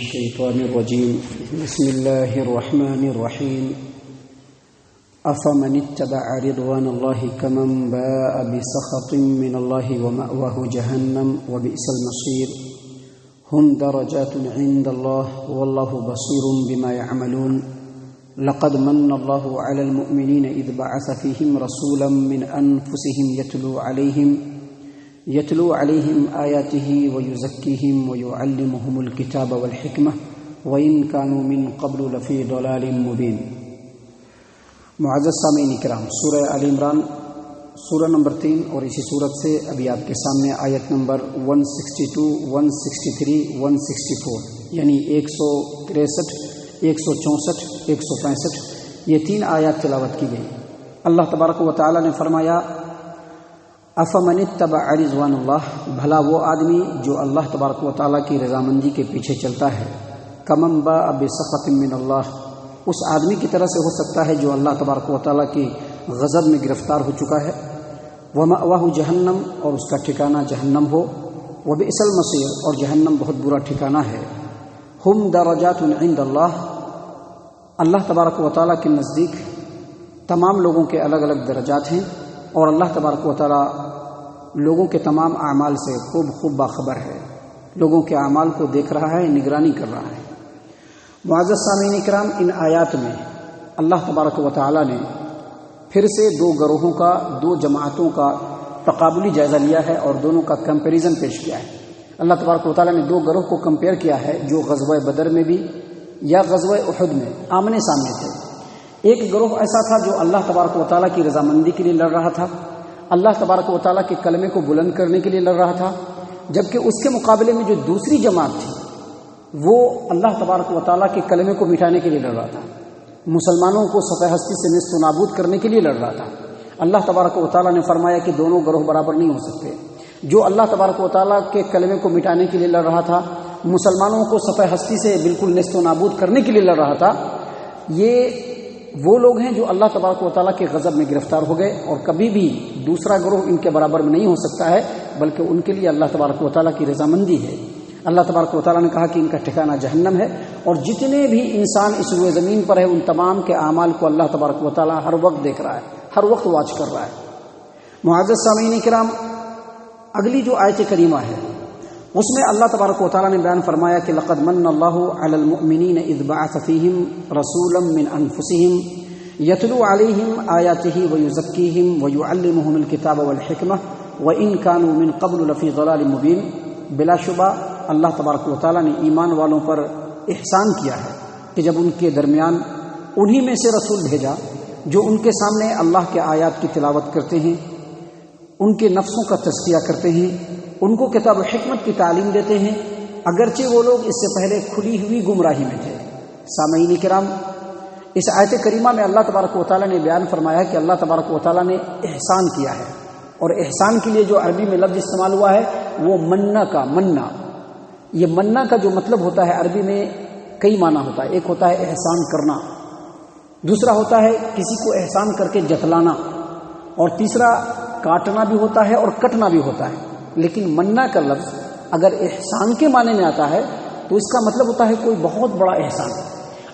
الشيطان الرجيم بسم الله الرحمن الرحيم أفمن اتبع رضوان الله كمن باء بسخط من الله ومأواه جهنم وبئس المصير هم درجات عند الله والله بصير بما يعملون لقد من الله على المؤمنين إذ بعث فيهم رسولا من أنفسهم يتلو عليهم آياته ويزكيهم ويعلمهم الكتاب والحكمة وإن كانوا من قبل لفي ضلال مبين۔ معزز سامعین کرام، سورہ آل عمران سورہ نمبر 3 اور اسی صورت سے ابھی آپ کے سامنے آیت نمبر 162، 163، 164 یعنی 163، 164، 165 یہ 3 آیات تلاوت کی گئی۔ اللہ تبارک و تعالی نے فرمایا افمن اتبع رضوان اللہ، بھلا وہ آدمی جو اللہ تبارک و تعالیٰ کی رضامندی کے پیچھے چلتا ہے، کمن باء بسخط من اللہ، اس آدمی کی طرح سے ہو سکتا ہے جو اللہ تبارک و تعالیٰ کی غضب میں گرفتار ہو چکا ہے، ومأواہ جہنم، اور اس کا ٹھکانہ جہنم ہو، وبئس المصیر، اور جہنم بہت برا ٹھکانہ ہے۔ ہم درجات عند اللہ، اللہ تبارک و تعالیٰ کے نزدیک تمام لوگوں کے الگ الگ درجات ہیں، اور اللہ تبارک و تعالیٰ لوگوں کے تمام اعمال سے خوب باخبر ہے، لوگوں کے اعمال کو دیکھ رہا ہے، نگرانی کر رہا ہے۔ معزز سامعین کرام، ان آیات میں اللہ تبارک و تعالیٰ نے پھر سے 2 گروہوں کا، 2 جماعتوں کا تقابلی جائزہ لیا ہے اور دونوں کا کمپیریزن پیش کیا ہے۔ اللہ تبارک و تعالیٰ نے 2 گروہ کو کمپیئر کیا ہے جو غزوہ بدر میں بھی یا غزوہ احد میں آمنے سامنے تھے۔ ایک گروہ ایسا تھا جو اللہ تبارک و تعالیٰ کی رضامندی کے لیے لڑ رہا تھا، اللہ تبارک و تعالیٰ کے کلمے کو بلند کرنے کے لیے لڑ رہا تھا، جبکہ اس کے مقابلے میں جو دوسری جماعت تھی وہ اللہ تبارک و تعالیٰ کے کلمے کو مٹانے کے لیے لڑ رہا تھا، مسلمانوں کو صفحہ ہستی سے نیست و نابود کرنے کے لیے لڑ رہا تھا۔ اللہ تبارک و تعالیٰ نے فرمایا کہ دونوں گروہ برابر نہیں ہو سکتے۔ جو اللہ تبارک و تعالیٰ کے کلمے کو مٹانے کے لیے لڑ رہا تھا، مسلمانوں کو صفحہ ہستی سے بالکل نیست و نابود کرنے کے لیے لڑ رہا تھا، یہ وہ لوگ ہیں جو اللہ تبارک و تعالیٰ کے غضب میں گرفتار ہو گئے، اور کبھی بھی دوسرا گروہ ان کے برابر میں نہیں ہو سکتا ہے، بلکہ ان کے لیے اللہ تبارک و تعالیٰ کی رضامندی ہے۔ اللہ تبارک و تعالیٰ نے کہا کہ ان کا ٹھکانہ جہنم ہے، اور جتنے بھی انسان اس روئے زمین پر ہے ان تمام کے اعمال کو اللہ تبارک و تعالیٰ ہر وقت دیکھ رہا ہے، ہر وقت واچ کر رہا ہے۔ معزز سامعین کرام، اگلی جو آیت کریمہ ہے اس میں اللہ تبارک و تعالیٰ نے بیان فرمایا کہ لقد من اللہ علی المؤمنین اذ بعث فیہم رسولا من انفسہم یتلو علیہم آیاتہ ویزکیہم ویعلمہم الکتاب والحکمہ وإن كانوا من قبل لفی ضلال مبین۔ بلا شبہ اللہ تبارک و تعالیٰ نے ایمان والوں پر احسان کیا ہے کہ جب ان کے درمیان انہی میں سے رسول بھیجا جو ان کے سامنے اللہ کے آیات کی تلاوت کرتے ہیں، ان کے نفسوں کا تزکیہ کرتے ہیں، ان کو کتاب و حکمت کی تعلیم دیتے ہیں، اگرچہ وہ لوگ اس سے پہلے کھلی ہوئی گمراہی میں تھے۔ سامعین کرام، اس آیت کریمہ میں اللہ تبارک و تعالیٰ نے بیان فرمایا کہ اللہ تبارک و تعالیٰ نے احسان کیا ہے، اور احسان کے لیے جو عربی میں لفظ استعمال ہوا ہے وہ منا کا منا۔ یہ منا کا جو مطلب ہوتا ہے عربی میں کئی معنی ہوتا ہے۔ ایک ہوتا ہے احسان کرنا، دوسرا ہوتا ہے کسی کو احسان کر کے جتلانا، اور تیسرا کاٹنا بھی ہوتا ہے اور کٹنا بھی ہوتا ہے۔ لیکن منا کا لفظ اگر احسان کے معنی میں آتا ہے تو اس کا مطلب ہوتا ہے کوئی بہت بڑا احسان۔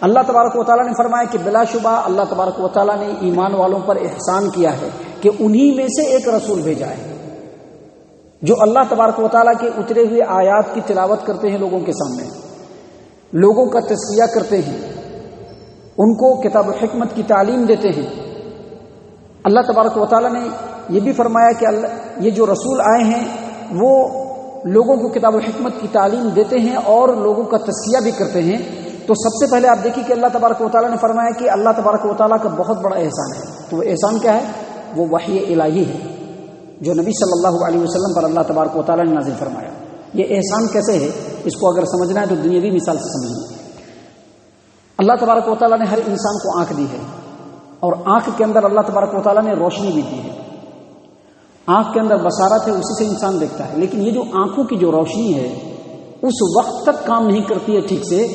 اللہ تبارک و تعالیٰ نے فرمایا کہ بلا شبہ اللہ تبارک و تعالیٰ نے ایمان والوں پر احسان کیا ہے کہ انہی میں سے ایک رسول بھیجا ہے جو اللہ تبارک و تعالیٰ کے اترے ہوئے آیات کی تلاوت کرتے ہیں، لوگوں کے سامنے لوگوں کا تزکیہ کرتے ہیں، ان کو کتاب و حکمت کی تعلیم دیتے ہیں۔ اللہ تبارک و تعالیٰ نے یہ بھی فرمایا کہ یہ جو رسول آئے ہیں وہ لوگوں کو کتاب و حکمت کی تعلیم دیتے ہیں اور لوگوں کا تزکیہ بھی کرتے ہیں۔ تو سب سے پہلے آپ دیکھیے کہ اللہ تبارک و تعالیٰ نے فرمایا کہ اللہ تبارک و تعالیٰ کا بہت بڑا احسان ہے۔ تو وہ احسان کیا ہے؟ وہ وحی الہی ہے جو نبی صلی اللہ علیہ وسلم پر اللہ تبارک و تعالیٰ نے نازل فرمایا۔ یہ احسان کیسے ہے؟ اس کو اگر سمجھنا ہے تو دنیاوی مثال سے سمجھنا۔ اللہ تبارک و تعالیٰ نے ہر انسان کو آنکھ دی ہے، اور آنکھ کے اندر اللہ تبارک و تعالیٰ نے روشنی بھی دی ہے۔ آنکھ کے اندر بصارت ہے، اسی سے انسان دیکھتا ہے، لیکن یہ جو آنکھوں کی جو روشنی ہے اس وقت تک کام نہیں کرتی ہے ٹھیک سے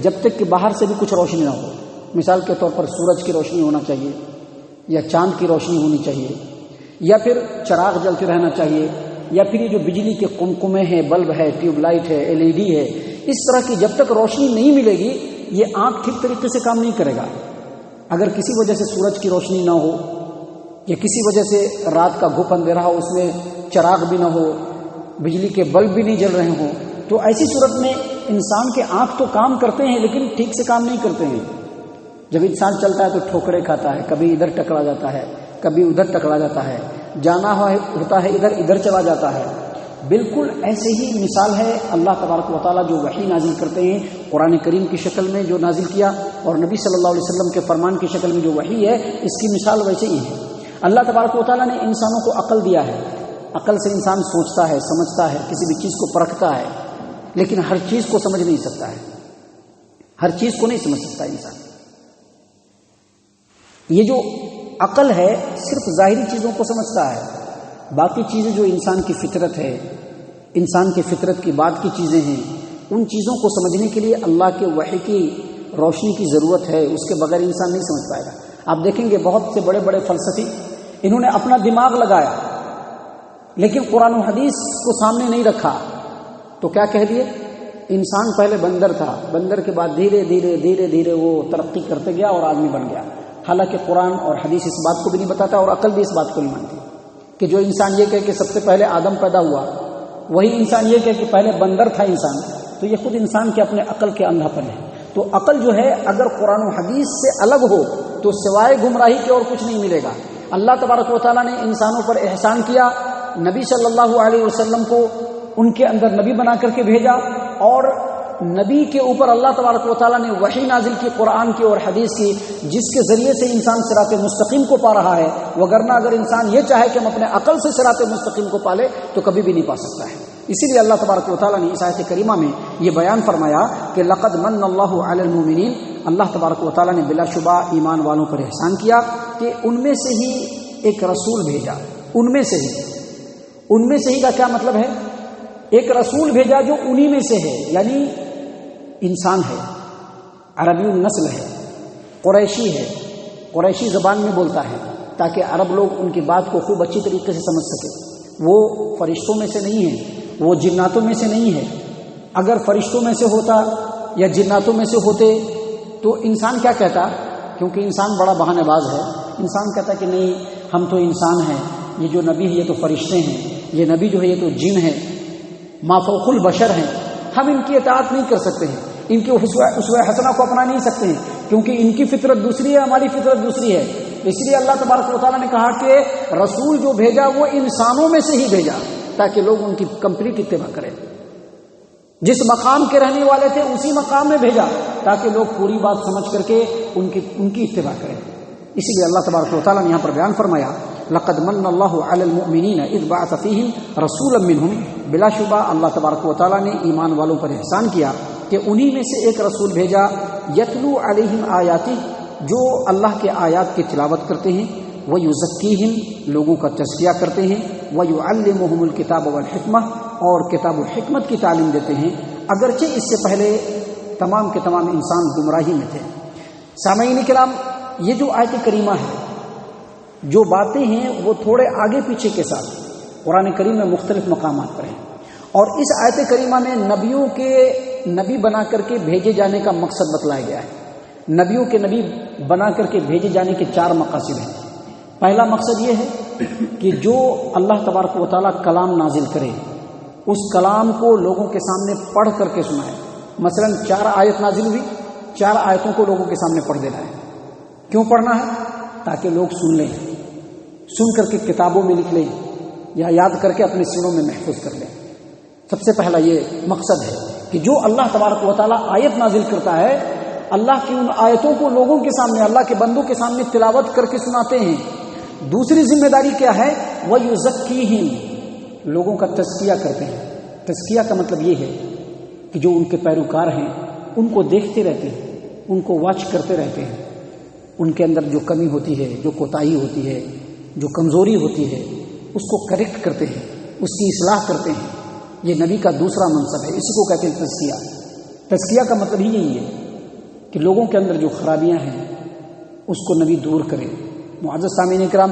جب تک کہ باہر سے بھی کچھ روشنی نہ ہو۔ مثال کے طور پر سورج کی روشنی ہونا چاہیے، یا چاند کی روشنی ہونی چاہیے، یا پھر چراغ جلتے رہنا چاہیے، یا پھر یہ جو بجلی کے قمقمے ہیں، بلب ہے، ٹیوب لائٹ ہے، LED ہے، اس طرح کی جب تک روشنی نہیں ملے گی یہ آنکھ ٹھیک طریقے سے کام نہیں کرے گا. اگر کسی وجہ سے سورج کی روشنی نہ ہو یا کسی وجہ سے رات کا گھپ اندھیرا ہو، اس میں چراغ بھی نہ ہو، بجلی کے بلب بھی نہیں جل رہے ہوں، تو ایسی صورت میں انسان کے آنکھ تو کام کرتے ہیں لیکن ٹھیک سے کام نہیں کرتے ہیں. جب انسان چلتا ہے تو ٹھوکریں کھاتا ہے، کبھی ادھر ٹکرا جاتا ہے، کبھی ادھر ٹکرا جاتا ہے، جانا ہوتا ہے ادھر چلا جاتا ہے. بالکل ایسے ہی مثال ہے اللہ تبارک و تعالیٰ جو وحی نازل کرتے ہیں قرآن کریم کی شکل میں جو نازل کیا، اور نبی صلی اللہ علیہ وسلم کے فرمان کی شکل میں جو وحی ہے، اس کی مثال ویسے ہی ہے. اللہ تبارک و تعالیٰ نے انسانوں کو عقل دیا ہے، عقل سے انسان سوچتا ہے، سمجھتا ہے، کسی بھی چیز کو پرکھتا ہے، لیکن ہر چیز کو سمجھ نہیں سکتا ہے، ہر چیز کو نہیں سمجھ سکتا انسان. یہ جو عقل ہے صرف ظاہری چیزوں کو سمجھتا ہے، باقی چیزیں جو انسان کی فطرت ہے، انسان کی فطرت کی بات کی چیزیں ہیں، ان چیزوں کو سمجھنے کے لیے اللہ کے وحی کی روشنی کی ضرورت ہے. اس کے بغیر انسان نہیں سمجھ پائے گا. آپ دیکھیں گے بہت سے بڑے بڑے فلسفی، انہوں نے اپنا دماغ لگایا لیکن قرآن و حدیث کو سامنے نہیں رکھا، تو کیا کہہ دیے؟ انسان پہلے بندر تھا، بندر کے بعد دھیرے دھیرے دھیرے دھیرے وہ ترقی کرتے گیا اور آدمی بن گیا. حالانکہ قرآن اور حدیث اس بات کو بھی نہیں بتاتا اور عقل بھی اس بات کو نہیں مانتی کہ جو انسان یہ کہے کہ سب سے پہلے آدم پیدا ہوا، وہی انسان یہ کہے کہ پہلے بندر تھا انسان، تو یہ خود انسان کے اپنے عقل کے اندھا پن ہے. تو عقل جو ہے اگر قرآن و حدیث سے الگ ہو تو سوائے گمراہی کے اور کچھ نہیں ملے گا. اللہ تبارک و تعالیٰ نے انسانوں پر احسان کیا، نبی صلی اللہ علیہ وسلم کو ان کے اندر نبی بنا کر کے بھیجا، اور نبی کے اوپر اللہ تبارک و تعالیٰ نے وحی نازل کی قرآن کی اور حدیث کی، جس کے ذریعے سے انسان صراط مستقیم کو پا رہا ہے. وگرنہ اگر انسان یہ چاہے کہ ہم اپنے عقل سے صراط مستقیم کو پالے تو کبھی بھی نہیں پا سکتا ہے. اسی لیے اللہ تبارک و تعالیٰ نے اس آیت کریمہ میں یہ بیان فرمایا کہ لقد من اللہ علی المؤمنین، اللہ تبارک و تعالیٰ نے بلا شبہ ایمان والوں پر احسان کیا کہ ان میں سے ہی ایک رسول بھیجا. ان میں سے ہی کا کیا مطلب ہے؟ ایک رسول بھیجا جو انہی میں سے ہے، یعنی انسان ہے، عربی النسل ہے، قریشی ہے، قریشی زبان میں بولتا ہے تاکہ عرب لوگ ان کی بات کو خوب اچھی طریقے سے سمجھ سکے. وہ فرشتوں میں سے نہیں ہے، وہ جناتوں میں سے نہیں ہے. اگر فرشتوں میں سے ہوتا یا جناتوں میں سے ہوتے تو انسان کیا کہتا؟ کیونکہ انسان بڑا بہانے باز ہے، انسان کہتا کہ نہیں ہم تو انسان ہیں، یہ جو نبی ہے یہ تو فرشتے ہیں، یہ نبی جو ہے یہ تو جن ہے، ما فوق البشر ہیں، ہم ان کی اطاعت نہیں کر سکتے ہیں، ان کے اسوہ حسنہ کو اپنا نہیں سکتے ہیں، کیونکہ ان کی فطرت دوسری ہے، ہماری فطرت دوسری ہے. اس لیے اللہ تبارک و تعالیٰ نے کہا کہ رسول جو بھیجا وہ انسانوں میں سے ہی بھیجا تاکہ لوگ ان کی کمپلیٹ اتباع کریں. جس مقام کے رہنے والے تھے اسی مقام میں بھیجا تاکہ لوگ پوری بات سمجھ کر کے ان کی اتباع کریں. اسی لیے اللہ تبارک و تعالیٰ نے یہاں پر بیان فرمایا لقد من اللہ علی المؤمنین اذ بعث فیہم رسولا منہم، بلا شبہ اللہ تبارک و تعالیٰ نے ایمان والوں پر احسان کیا کہ انہی میں سے ایک رسول بھیجا، یتلو علیہم آیاتی، جو اللہ کے آیات کی تلاوت کرتے ہیں، ویزکیہم، لوگوں کا تزکیہ کرتے ہیں، ویعلمہم الکتاب والحکمہ، اور کتاب و حکمت کی تعلیم دیتے ہیں، اگرچہ اس سے پہلے تمام کے تمام انسان گمراہی میں تھے. سامعین کرام، یہ جو آیت کریمہ ہے، جو باتیں ہیں وہ تھوڑے آگے پیچھے کے ساتھ قرآن کریم میں مختلف مقامات پر ہیں، اور اس آیت کریمہ میں نبیوں کے نبی بنا کر کے بھیجے جانے کا مقصد بتلایا گیا ہے. نبیوں کے نبی بنا کر کے بھیجے جانے کے 4 مقاصد ہیں. پہلا مقصد یہ ہے کہ جو اللہ تبارک و تعالیٰ کلام نازل کرے اس کلام کو لوگوں کے سامنے پڑھ کر کے سنائے. مثلا 4 آیت نازل ہوئی، 4 آیتوں کو لوگوں کے سامنے پڑھ دینا ہے. کیوں پڑھنا ہے؟ تاکہ لوگ سن لیں، سن کر کے کتابوں میں لکھ لیں یا یاد کر کے اپنے سینوں میں محفوظ کر لیں. سب سے پہلا یہ مقصد ہے کہ جو اللہ تبارک و تعالیٰ آیت نازل کرتا ہے، اللہ کی ان آیتوں کو لوگوں کے سامنے، اللہ کے بندوں کے سامنے تلاوت کر کے سناتے ہیں. دوسری ذمہ داری کیا ہے؟ وَيُزَكِّيهِمْ، لوگوں کا تزکیہ کرتے ہیں. تزکیہ کا مطلب یہ ہے کہ جو ان کے پیروکار ہیں ان کو دیکھتے رہتے ہیں، ان کو واچ کرتے رہتے ہیں، ان کے اندر جو کمی ہوتی ہے، جو کوتاہی ہوتی ہے، جو کمزوری ہوتی ہے، اس کو کریکٹ کرتے ہیں، اس کی اصلاح کرتے ہیں. یہ نبی کا دوسرا منصب ہے، اسی کو کہتے ہیں تزکیہ. تزکیہ کا مطلب ہی یہی ہے کہ لوگوں کے اندر جو خرابیاں ہیں اس کو نبی دور کرے. معزز سامعین کرام،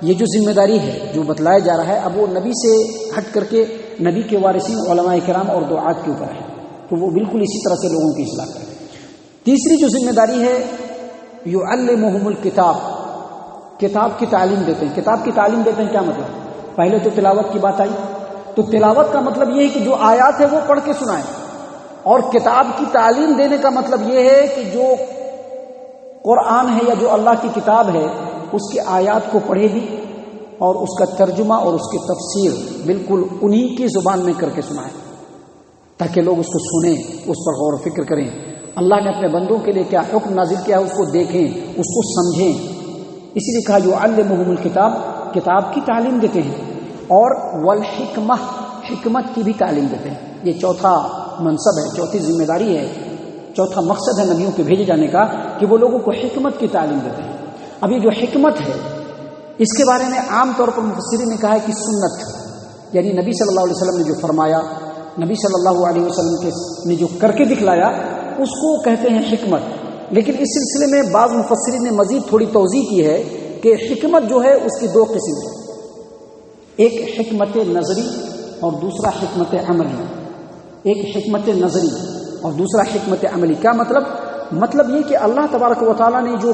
یہ جو ذمہ داری ہے جو بتلایا جا رہا ہے، اب وہ نبی سے ہٹ کر کے نبی کے وارثین علماء کرام اور دعات کے اوپر ہے. تو وہ بالکل اسی طرح سے لوگوں کی اصلاح کریں۔ تیسری جو ذمہ داری ہے یعلمہم الکتاب، کتاب کی تعلیم دیتے ہیں۔ کتاب کی تعلیم دیتے ہیں کیا مطلب؟ پہلے تو تلاوت کی بات آئی، تو تلاوت کا مطلب یہ ہے کہ جو آیات ہے وہ پڑھ کے سنائیں، اور کتاب کی تعلیم دینے کا مطلب یہ ہے کہ جو قرآن ہے یا جو اللہ کی کتاب ہے اس کی آیات کو پڑھے بھی اور اس کا ترجمہ اور اس کی تفسیر بالکل انہی کی زبان میں کر کے سنائیں، تاکہ لوگ اس کو سنیں، اس پر غور و فکر کریں، اللہ نے اپنے بندوں کے لیے کیا حکم نازل کیا ہے اس کو دیکھیں، اس کو سمجھیں۔ اسی لیے کہا یعلمہم الکتاب، کتاب کی تعلیم دیتے ہیں، اور والحکمہ، حکمت کی بھی تعلیم دیتے ہیں۔ یہ چوتھا منصب ہے، چوتھی ذمہ داری ہے، چوتھا مقصد ہے نبیوں کے بھیجے جانے کا کہ وہ لوگوں کو حکمت کی تعلیم دیتے ہیں۔ اب یہ جو حکمت ہے اس کے بارے میں عام طور پر مفسرین نے کہا ہے کہ سنت، یعنی نبی صلی اللہ علیہ وسلم نے جو فرمایا، نبی صلی اللہ علیہ وسلم نے جو کر کے دکھلایا اس کو کہتے ہیں حکمت۔ لیکن اس سلسلے میں بعض مفسرین نے مزید تھوڑی توضیح کی ہے کہ حکمت جو ہے اس کی دو قسم ہے، ایک حکمت نظری اور دوسرا حکمت عملی۔ ایک حکمت نظری اور دوسرا حکمت عملی۔ کیا مطلب یہ کہ اللہ تبارک و تعالیٰ نے جو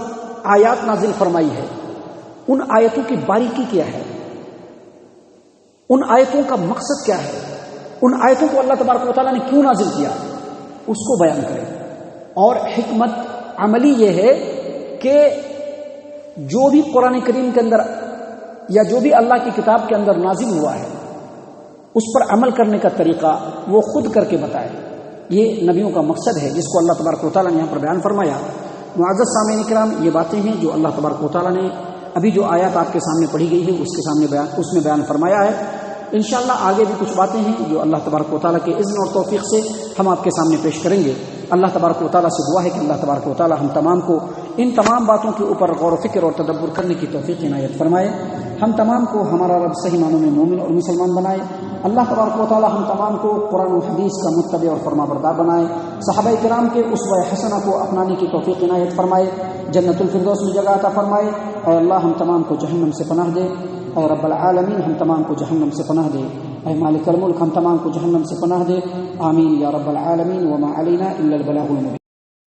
آیات نازل فرمائی ہے ان آیتوں کی باریکی کیا ہے، ان آیتوں کا مقصد کیا ہے، ان آیتوں کو اللہ تبارک و تعالیٰ نے کیوں نازل کیا اس کو بیان کرے۔ اور حکمت عملی یہ ہے کہ جو بھی قرآن کریم کے اندر یا جو بھی اللہ کی کتاب کے اندر نازل ہوا ہے اس پر عمل کرنے کا طریقہ وہ خود کر کے بتائے۔ یہ نبیوں کا مقصد ہے جس کو اللہ تبارک و تعالیٰ نے یہاں پر بیان فرمایا۔ معزز سامعین کرام، یہ باتیں ہیں جو اللہ تبارک و تعالیٰ نے ابھی جو آیات آپ کے سامنے پڑھی گئی ہے اس میں بیان فرمایا ہے۔ انشاءاللہ آگے بھی کچھ باتیں ہیں جو اللہ تبارک و تعالیٰ کے اذن اور توفیق سے ہم آپ کے سامنے پیش کریں گے۔ اللہ تبارک و تعالیٰ سے دعا ہے کہ اللہ تبارک و تعالیٰ ہم تمام کو ان تمام باتوں کے اوپر غور و فکر اور تدبر کرنے کی توفیق عنایت فرمائے، ہم تمام کو ہمارا رب صحیح معنوں میں مومن اور مسلمان بنائے۔ اللہ تبارک و تعالیٰ ہم تمام کو قرآن و حدیث کا متبع اور فرما بردار بنائے، صحابہ کرام کے اسوہ حسنہ کو اپنانے کی توفیق عنایت فرمائے، جنت الفردوس میں جگہ عطا فرمائے۔ اے اللہ ہم تمام کو جہنم سے پناہ دے، اے رب العالمین ہم تمام کو جہنم سے پناہ دے، اے مالک الملک ہم تمام کو جہنم سے پناہ دے، آمین یا رب العالمین۔ وما علینا الا البلاغ المبین۔